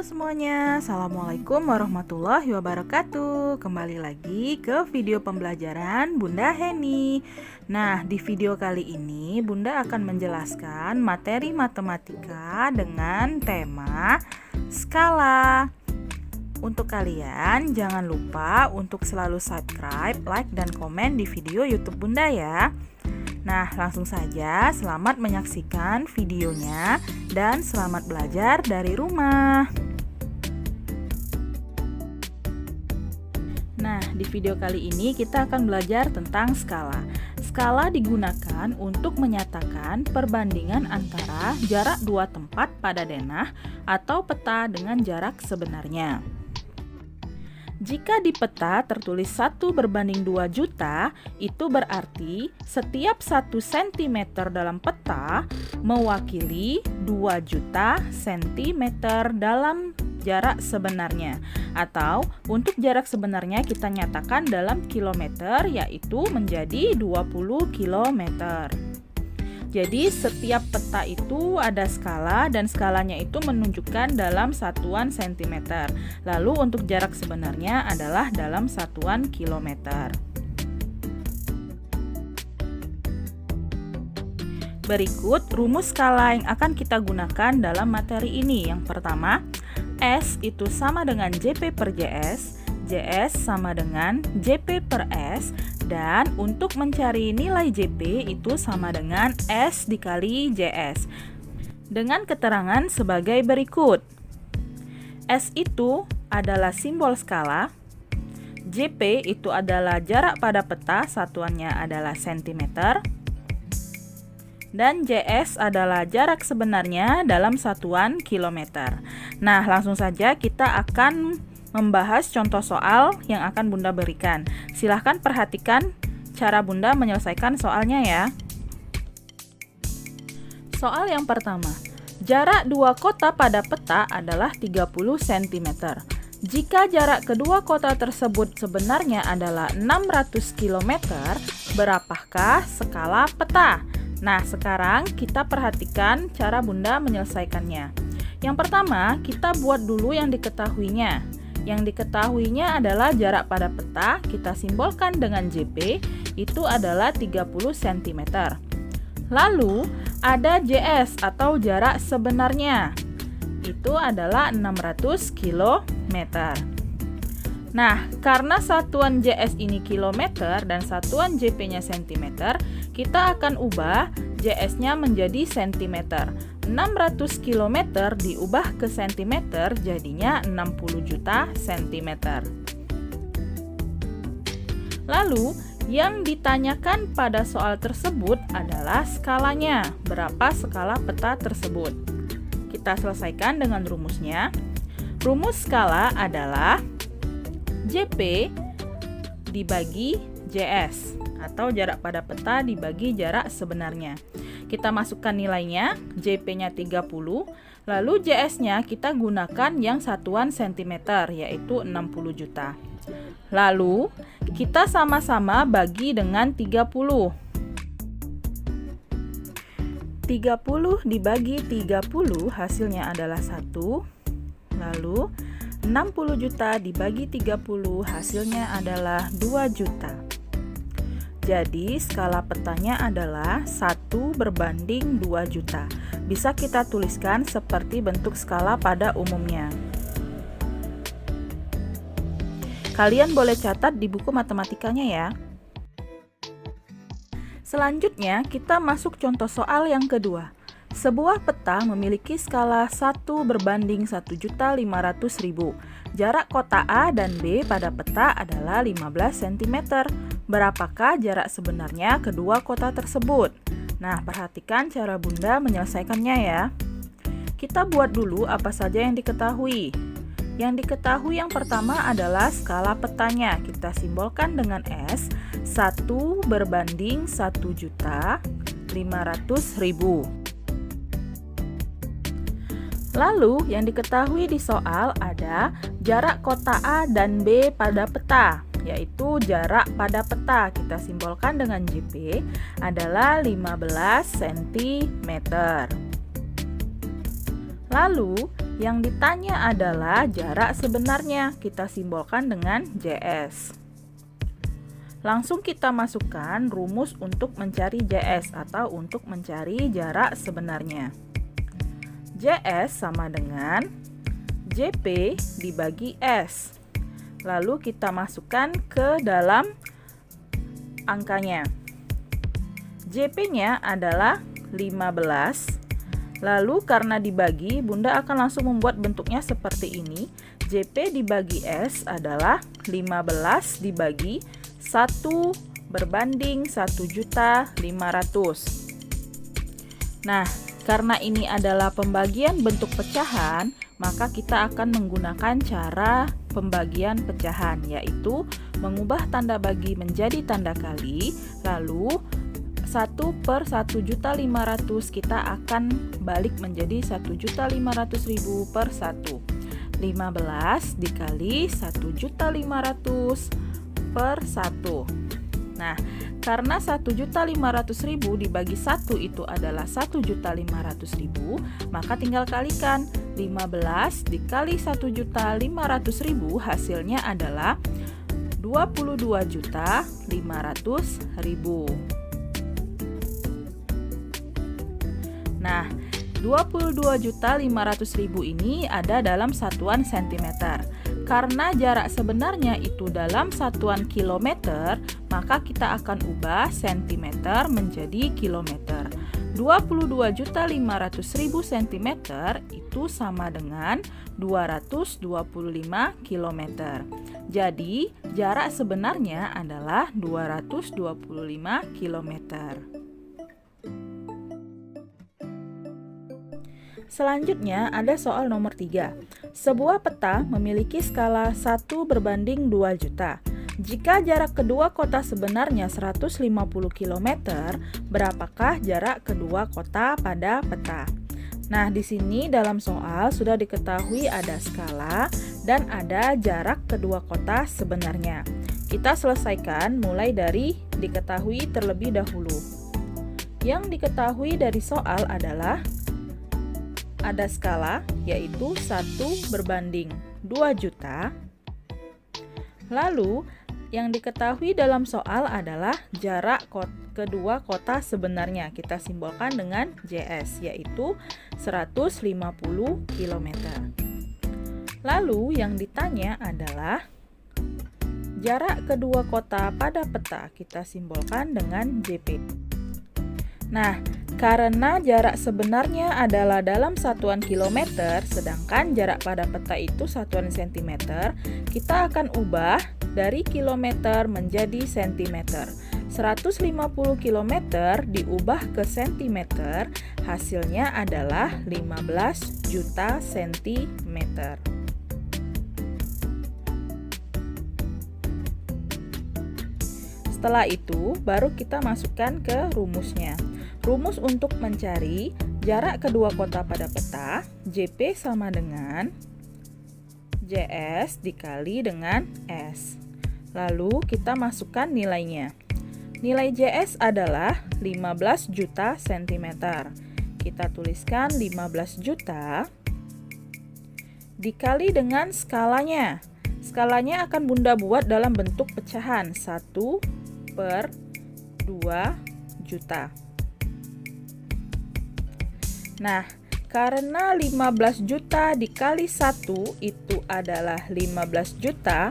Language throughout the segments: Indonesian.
Halo semuanya, Assalamualaikum warahmatullahi wabarakatuh. Kembali lagi ke video pembelajaran Bunda Heni. Nah, di video kali ini Bunda akan menjelaskan materi matematika dengan tema skala. Untuk kalian, jangan lupa untuk selalu subscribe, like, dan komen di video YouTube Bunda ya. Nah, langsung saja selamat menyaksikan videonya dan selamat belajar dari rumah. Nah, di video kali ini kita akan belajar tentang skala. Skala digunakan untuk menyatakan perbandingan antara jarak dua tempat pada denah atau peta dengan jarak sebenarnya. Jika di peta tertulis 1/2 juta, itu berarti setiap 1 cm dalam peta mewakili 2 juta cm dalam jarak sebenarnya. Atau untuk jarak sebenarnya kita nyatakan dalam kilometer, yaitu menjadi 20 km. Jadi setiap peta itu ada skala dan skalanya itu menunjukkan dalam satuan cm. Lalu untuk jarak sebenarnya adalah dalam satuan kilometer. Berikut rumus skala yang akan kita gunakan dalam materi ini. Yang pertama, S itu sama dengan JP per JS, JS sama dengan JP per S, dan untuk mencari nilai JP itu sama dengan S dikali JS. Dengan keterangan sebagai berikut. S itu adalah simbol skala, JP itu adalah jarak pada peta, satuannya adalah cm, dan JS adalah jarak sebenarnya dalam satuan kilometer. Nah, langsung saja kita akan membahas contoh soal yang akan Bunda berikan. Silahkan perhatikan cara Bunda menyelesaikan soalnya ya. Soal yang pertama, jarak dua kota pada peta adalah 30 cm. Jika jarak kedua kota tersebut sebenarnya adalah 600 km, berapakah skala peta? Nah, sekarang kita perhatikan cara Bunda menyelesaikannya. Yang pertama, kita buat dulu yang diketahuinya. Yang diketahuinya adalah jarak pada peta, kita simbolkan dengan JP, itu adalah 30 cm. Lalu, ada JS atau jarak sebenarnya, itu adalah 600 km. Nah, karena satuan JS ini kilometer dan satuan JP-nya cm, kita akan ubah JS-nya menjadi cm. 600 km diubah ke cm jadinya 60 juta cm. Lalu, yang ditanyakan pada soal tersebut adalah skalanya. Berapa skala peta tersebut? Kita selesaikan dengan rumusnya. Rumus skala adalah JP dibagi JS atau jarak pada peta dibagi jarak sebenarnya. Kita masukkan nilainya, JP-nya 30, lalu JS-nya kita gunakan yang satuan cm, yaitu 60 juta. Lalu, kita sama-sama bagi dengan 30. 30 dibagi 30 hasilnya adalah 1. Lalu, 60 juta dibagi 30 hasilnya adalah 2 juta. Jadi, skala petanya adalah 1/2 juta. Bisa kita tuliskan seperti bentuk skala pada umumnya. Kalian boleh catat di buku matematikanya ya. Selanjutnya, kita masuk contoh soal yang kedua. Sebuah peta memiliki skala 1/1.500.000. Jarak kota A dan B pada peta adalah 15 cm. Berapakah jarak sebenarnya kedua kota tersebut? Nah, perhatikan cara Bunda menyelesaikannya ya. Kita buat dulu apa saja yang diketahui. Yang diketahui yang pertama adalah skala petanya. Kita simbolkan dengan S, 1/1.500.000. Lalu, yang diketahui di soal ada jarak kota A dan B pada peta, yaitu jarak pada peta. Kita simbolkan dengan JP adalah 15 cm. Lalu, Yang ditanya adalah jarak sebenarnya, kita simbolkan dengan JS. Langsung kita masukkan rumus untuk mencari JS atau untuk mencari jarak sebenarnya. JS sama dengan JP dibagi S. Lalu kita masukkan ke dalam angkanya. JP-nya adalah 15. Lalu karena dibagi, Bunda akan langsung membuat bentuknya seperti ini. JP dibagi S adalah 15 dibagi 1 berbanding 1.500.000. Nah, karena ini adalah pembagian bentuk pecahan, maka kita akan menggunakan cara pembagian pecahan, yaitu mengubah tanda bagi menjadi tanda kali, lalu 1/1.500.000 kita akan balik menjadi 1.500.000 per 1. 15 dikali 1.500.000 per 1. Nah, karena 1.500.000 dibagi 1 itu adalah 1.500.000, maka tinggal kalikan 15 dikali 1.500.000 hasilnya adalah 22.500.000. Nah, 22.500.000 ini ada dalam satuan cm. Karena jarak sebenarnya itu dalam satuan kilometer, maka kita akan ubah cm menjadi kilometer. 22.500.000 cm itu sama dengan 225 km. Jadi, jarak sebenarnya adalah 225 km. Selanjutnya ada soal nomor 3. Sebuah peta memiliki skala 1 berbanding 2 juta. Jika jarak kedua kota sebenarnya 150 km, berapakah jarak kedua kota pada peta? Nah, di sini dalam soal sudah diketahui ada skala dan ada jarak kedua kota sebenarnya. Kita selesaikan mulai dari diketahui terlebih dahulu. Yang diketahui dari soal adalah ada skala, yaitu 1 berbanding 2 juta. Lalu, yang diketahui dalam soal adalah jarak kedua kota sebenarnya. Kita simbolkan dengan JS, yaitu 150 km. Lalu, yang ditanya adalah jarak kedua kota pada peta. Kita simbolkan dengan JP. Nah, karena jarak sebenarnya adalah dalam satuan kilometer, sedangkan jarak pada peta itu satuan cm, kita akan ubah dari kilometer menjadi cm. 150 km diubah ke cm, hasilnya adalah 15 juta cm. Setelah itu, baru kita masukkan ke rumusnya. Rumus untuk mencari jarak kedua kota pada peta, JP sama dengan JS dikali dengan S. Lalu kita masukkan nilainya. Nilai JS adalah 15 juta cm. Kita tuliskan 15 juta dikali dengan skalanya. Skalanya akan Bunda buat dalam bentuk pecahan 1/2 juta. Nah, karena 15 juta dikali 1 itu adalah 15 juta.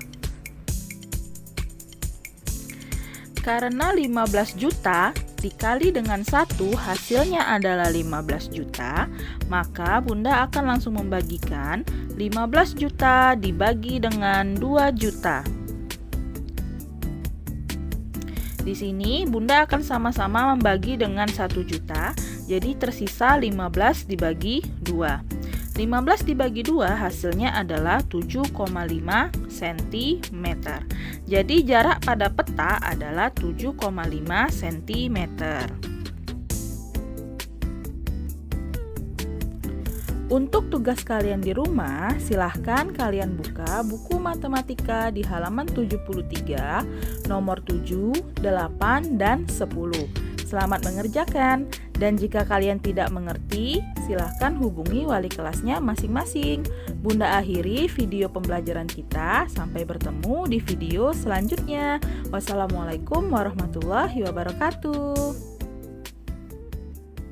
Karena 15 juta dikali dengan 1 hasilnya adalah 15 juta, maka Bunda akan langsung membagikan 15 juta dibagi dengan 2 juta. Di sini Bunda akan sama-sama membagi dengan 1 juta. Jadi tersisa 15 dibagi 2. 15 dibagi 2 hasilnya adalah 7,5 cm. Jadi jarak pada peta adalah 7,5 cm. Untuk tugas kalian di rumah, silahkan kalian buka buku matematika di halaman 73, nomor 7, 8, dan 10. Selamat mengerjakan. Dan jika kalian tidak mengerti, silahkan hubungi wali kelasnya masing-masing. Bunda akhiri video pembelajaran kita. Sampai bertemu di video selanjutnya. Wassalamualaikum warahmatullahi wabarakatuh.